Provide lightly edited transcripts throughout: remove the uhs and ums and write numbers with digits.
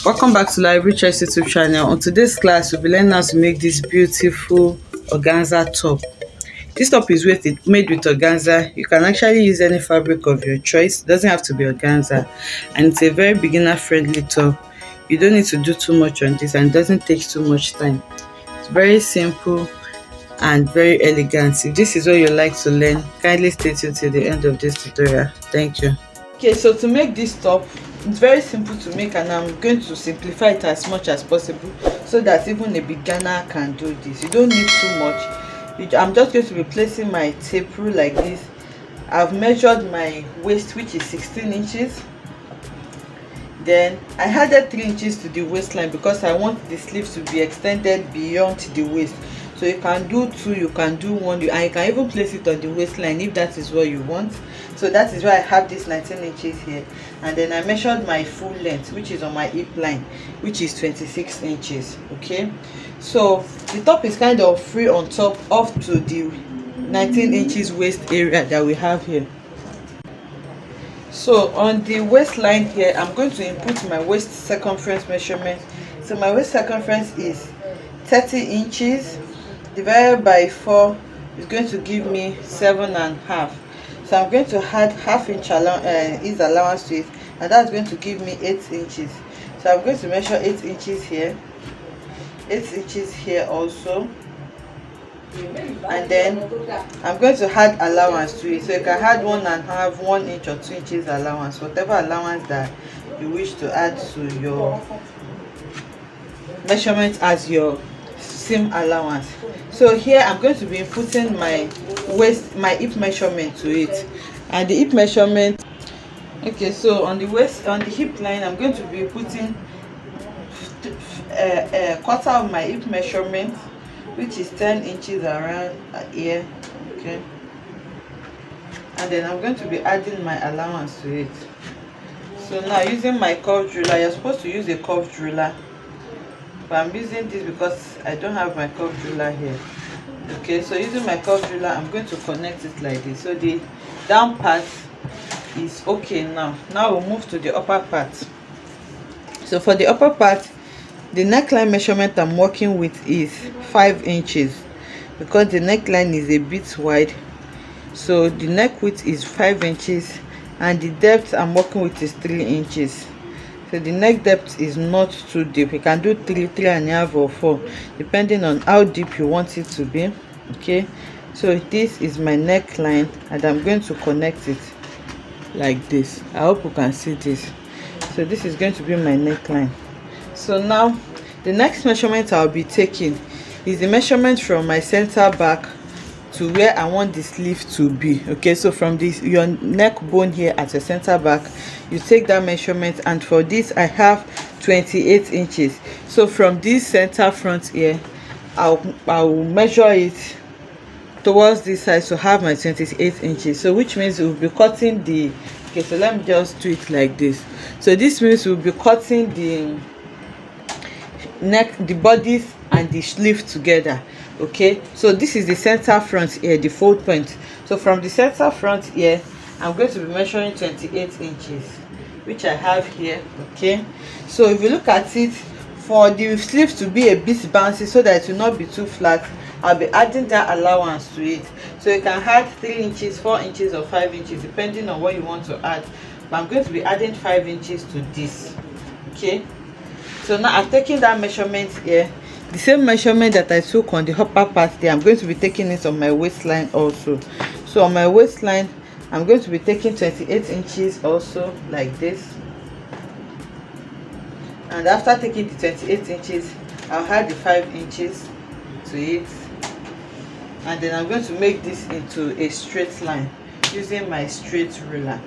Welcome back to Library Choice YouTube channel. On today's class, we'll be learning how to make this beautiful organza top. This top is made with organza. You can actually use any fabric of your choice. It doesn't have to be organza, and it's a very beginner friendly top. You don't need to do too much on this, and it doesn't take too much time. It's very simple and very elegant. If this is what you like to learn, kindly stay tuned till the end of this tutorial. Thank you. Okay, so to make this top, it's very simple to make, and I'm going to simplify it as much as possible so that even a beginner can do this. You don't need too much. I'm just going to be placing my tape rule like this. I've measured my waist, which is 16 inches. Then I added 3 inches to the waistline because I want the sleeve to be extended beyond the waist. So you can do 2, you can do 1, and you can even place it on the waistline if that is what you want. So that is why I have this 19 inches here. And then I measured my full length, which is on my hip line, which is 26 inches. Okay, so the top is kind of free on top up to the 19 inches waist area that we have here. So on the waistline here, I'm going to input my waist circumference measurement. So my waist circumference is 30 inches divided by 4 is going to give me 7.5. So I'm going to add half inch ease allowance to it, and that's going to give me 8 inches. So I'm going to measure 8 inches here, 8 inches here also, and then I'm going to add allowance to it. So you can add 1.5, 1 inch or 2 inches allowance, whatever allowance that you wish to add to your measurement as your seam allowance. So here I'm going to be inputting my hip measurement to it, and the hip measurement. Okay, so on the hip line, I'm going to be putting a quarter of my hip measurement, which is 10 inches around here. Okay, and then I'm going to be adding my allowance to it. So now, using my curved ruler, you're supposed to use a curved ruler, but I'm using this because I don't have my curved ruler here. Okay, so using my curved ruler, I'm going to connect it like this. So the down part is okay. Now we'll move to the upper part. So for the upper part, the neckline measurement I'm working with is 5 inches because the neckline is a bit wide. So the neck width is 5 inches, and the depth I'm working with is 3 inches. So the neck depth is not too deep. You can do 3, 3.5 or 4 depending on how deep you want it to be. Okay, so this is my neckline, and I'm going to connect it like this. I hope you can see this. So this is going to be my neckline. So now the next measurement I'll be taking is the measurement from my center back to where I want the sleeve to be. Okay, so from your neck bone here at your center back, you take that measurement, and for this I have 28 inches. So from this center front here, I'll measure it towards this side to have my 28 inches. So which means we'll be cutting the, okay, so let me just do it like this. So this means we'll be cutting the neck, the bodies and the sleeve together. Okay, so this is the center front here, the fold point. So from the center front here, I'm going to be measuring 28 inches, which I have here. Okay, so if you look at it, for the sleeve to be a bit bouncy so that it will not be too flat, I'll be adding that allowance to it. So you can add 3 inches, 4 inches or 5 inches depending on what you want to add, but I'm going to be adding 5 inches to this. Okay, so now I've taken that measurement here, the same measurement that I took on the upper part there. I'm going to be taking it on my waistline also. So on my waistline, I'm going to be taking 28 inches also like this, and after taking the 28 inches, I'll add the 5 inches to it, and then I'm going to make this into a straight line using my straight ruler.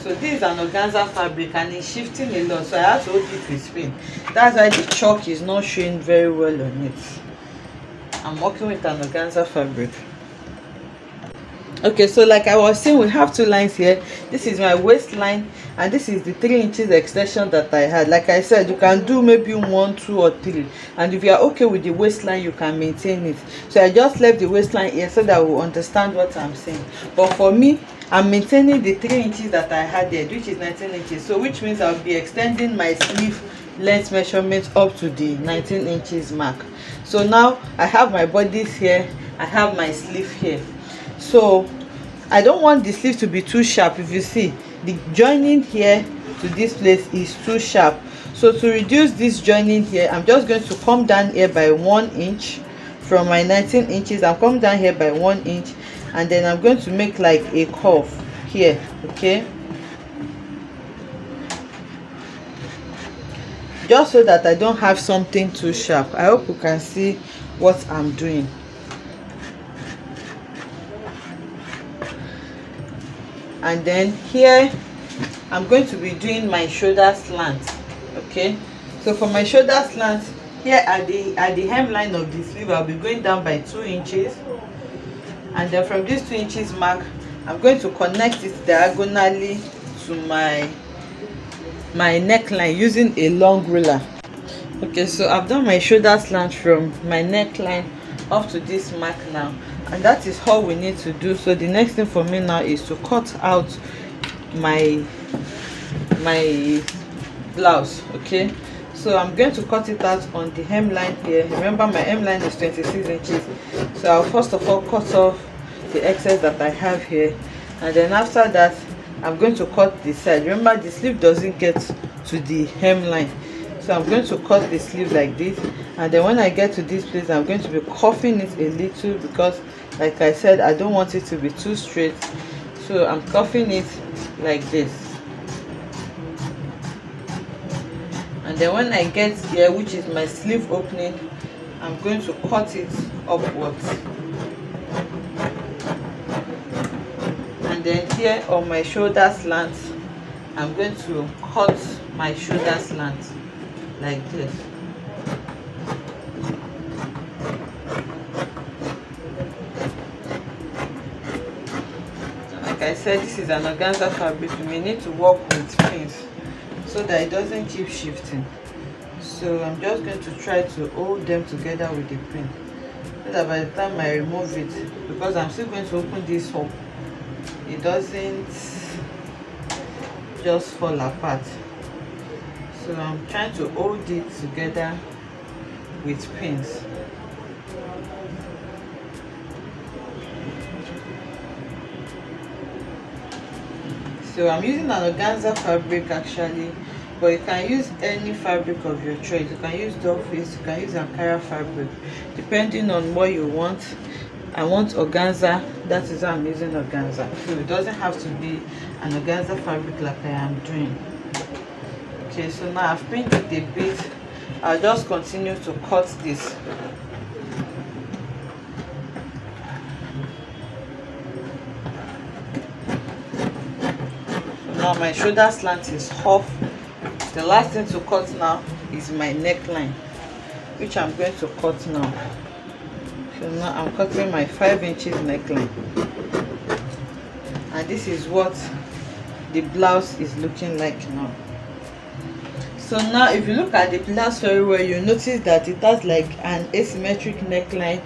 So this is an organza fabric, and it's shifting a lot, so I have to hold it with spin. That's why the chalk is not showing very well on it. I'm working with an organza fabric. Okay, so like I was saying, we have 2 lines here. This is my waistline, and this is the 3 inches extension that I had. Like I said, you can do maybe 1, 2 or 3, and if you are okay with the waistline, you can maintain it. So I just left the waistline here so that we'll understand what I'm saying. But for me, I'm maintaining the 3 inches that I had there, which is 19 inches. So which means I'll be extending my sleeve length measurement up to the 19 inches mark. So now I have my bodice here, I have my sleeve here. So I don't want the sleeve to be too sharp. If you see, the joining here to this place is too sharp. So to reduce this joining here, I'm just going to come down here by 1 inch from my 19 inches. I'll come down here by 1 inch, and then I'm going to make like a curve here, okay, just so that I don't have something too sharp. I hope you can see what I'm doing. And then here I'm going to be doing my shoulder slant. Okay, so for my shoulder slant, here at the hemline of the sleeve, I'll be going down by 2 inches, and then from this 2 inches mark, I'm going to connect it diagonally to my neckline using a long ruler. Okay, so I've done my shoulder slant from my neckline up to this mark now, and that is all we need to do. So the next thing for me now is to cut out my blouse. Okay, so I'm going to cut it out on the hemline here. Remember, my hemline is 26 inches, so I'll first of all cut off the excess that I have here, and then after that I'm going to cut the side. Remember, the sleeve doesn't get to the hemline, so I'm going to cut the sleeve like this, and then when I get to this place, I'm going to be cuffing it a little, because like I said, I don't want it to be too straight, so I'm cuffing it like this. And then when I get here, which is my sleeve opening, I'm going to cut it upwards. And then here on my shoulder slant, I'm going to cut my shoulder slant like this. Like I said, this is an organza fabric. You may need to work with pins so that it doesn't keep shifting. So I'm just going to try to hold them together with the pin, so that by the time I remove it, because I'm still going to open this up, it doesn't just fall apart. So I'm trying to hold it together with pins. So I'm using an organza fabric actually, but you can use any fabric of your choice. You can use doll face, you can use Ankara fabric, depending on what you want. I want organza, that is why I'm using organza. So it doesn't have to be an organza fabric like I am doing. Okay, so now I've pinned it a bit. I'll just continue to cut this. Now my shoulder slant is off. The last thing to cut now is my neckline, which I'm going to cut now. So now I'm cutting my 5 inches neckline, and this is what the blouse is looking like now. So now if you look at the blouse very well, you notice that it has like an asymmetric neckline,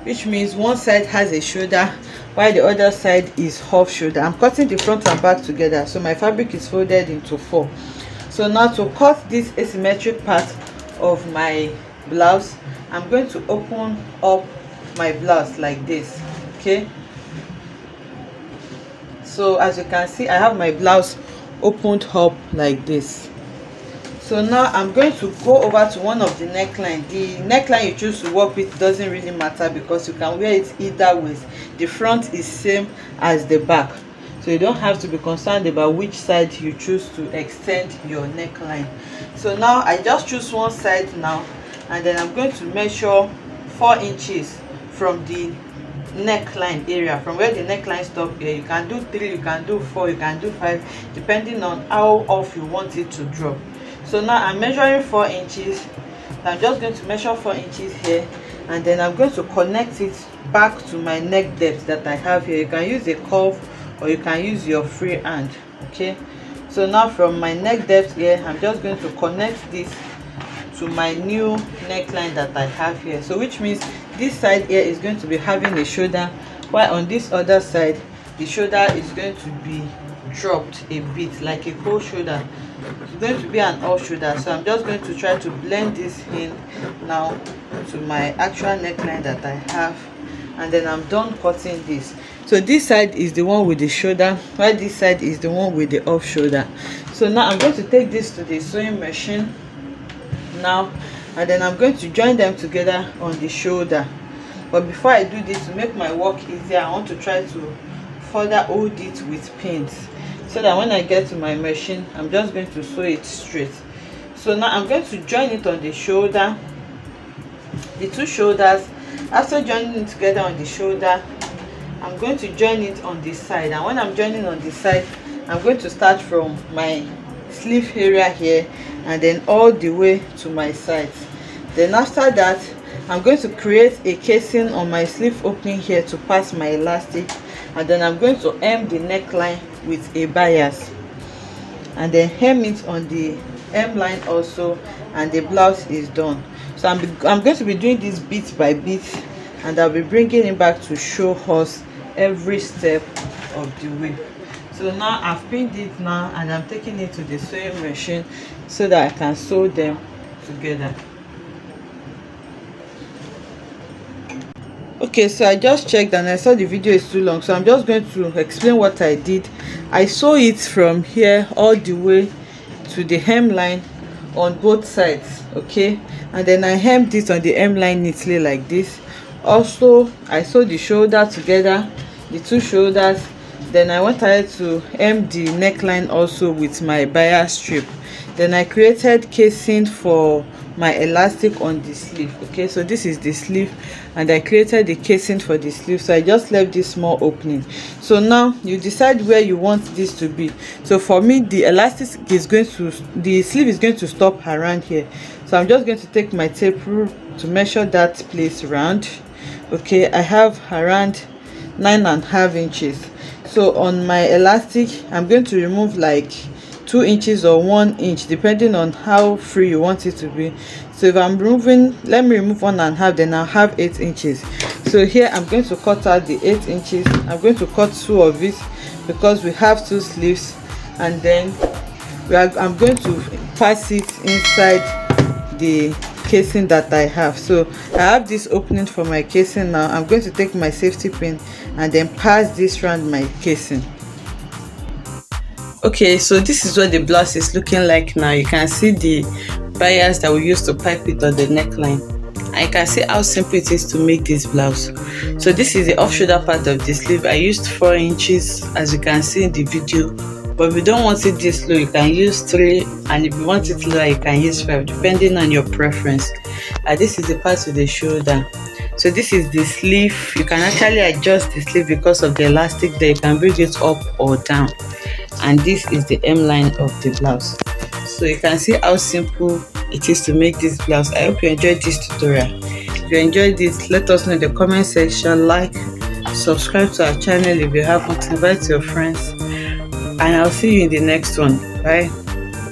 which means one side has a shoulder while the other side is half shoulder. I'm cutting the front and back together, so my fabric is folded into 4. So now to cut this asymmetric part of my blouse, I'm going to open up my blouse like this. Okay, so as you can see, I have my blouse opened up like this. So now I'm going to go over to one of the neckline. The neckline you choose to work with doesn't really matter, because you can wear it either way. The front is same as the back, so you don't have to be concerned about which side you choose to extend your neckline. So now I just choose one side now, and then I'm going to measure 4 inches from the neckline area, from where the neckline stops here. You can do 3, you can do 4, you can do 5, depending on how off you want it to drop. So now I'm measuring 4 inches. I'm just going to measure 4 inches here, and then I'm going to connect it back to my neck depth that I have here. You can use a curve or you can use your free hand. Okay, so now from my neck depth here, I'm just going to connect this to my new neckline that I have here. So which means this side here is going to be having a shoulder, while on this other side the shoulder is going to be dropped a bit, like a cold shoulder. It's going to be an off shoulder, so I'm just going to try to blend this in now to my actual neckline that I have, and then I'm done cutting this. So this side is the one with the shoulder, while this side is the one with the off shoulder. So now I'm going to take this to the sewing machine now, and then I'm going to join them together on the shoulder. But before I do this, to make my work easier, I want to try to further hold it with pins, so that when I get to my machine, I'm just going to sew it straight. So now I'm going to join it on the shoulder, the two shoulders. After joining it together on the shoulder, I'm going to join it on this side. And when I'm joining on this side, I'm going to start from my sleeve area here and then all the way to my sides. Then after that, I'm going to create a casing on my sleeve opening here to pass my elastic, and then I'm going to hem the neckline with a bias, and then hem it on the hem line also, and the blouse is done. So I'm going to be doing this bit by bit, and I'll be bringing it back to show us every step of the way. So now I've pinned it now, and I'm taking it to the sewing machine so that I can sew them together. Okay, so I just checked and I saw the video is too long, so I'm just going to explain what I did. I sew it from here all the way to the hemline on both sides, okay, and then I hemmed it on the hemline neatly like this. Also, I sewed the shoulder together, the two shoulders. Then I went ahead to hem the neckline also with my bias strip. Then I created casing for my elastic on the sleeve. Okay, so this is the sleeve, and I created the casing for the sleeve, so I just left this small opening. So now you decide where you want this to be. So for me, the elastic is going to, the sleeve is going to stop around here, so I'm just going to take my tape rule to measure that place round. Okay, I have around 9.5 inches. So on my elastic, I'm going to remove like 2 inches or 1 inch, depending on how free you want it to be. So if I'm removing, let me remove 1.5, then I'll have 8 inches. So here I'm going to cut out the 8 inches. I'm going to cut 2 of it because we have 2 sleeves, and then I'm going to pass it inside the casing that I have. So I have this opening for my casing now. I'm going to take my safety pin and then pass this around my casing. Okay, so this is what the blouse is looking like now. You can see the bias that we used to pipe it on the neckline, and you can see how simple it is to make this blouse. So this is the off shoulder part of the sleeve. I used 4 inches, as you can see in the video, but if you don't want it this low, you can use 3, and if you want it lower, you can use 5, depending on your preference. And this is the part with the shoulder. So this is the sleeve. You can actually adjust the sleeve because of the elastic there. You can bring it up or down. And this is the hemline of the blouse. So you can see how simple it is to make this blouse. I hope you enjoyed this tutorial. If you enjoyed this, let us know in the comment section. Like, subscribe to our channel if you haven't, invite your friends, and I'll see you in the next one. Bye.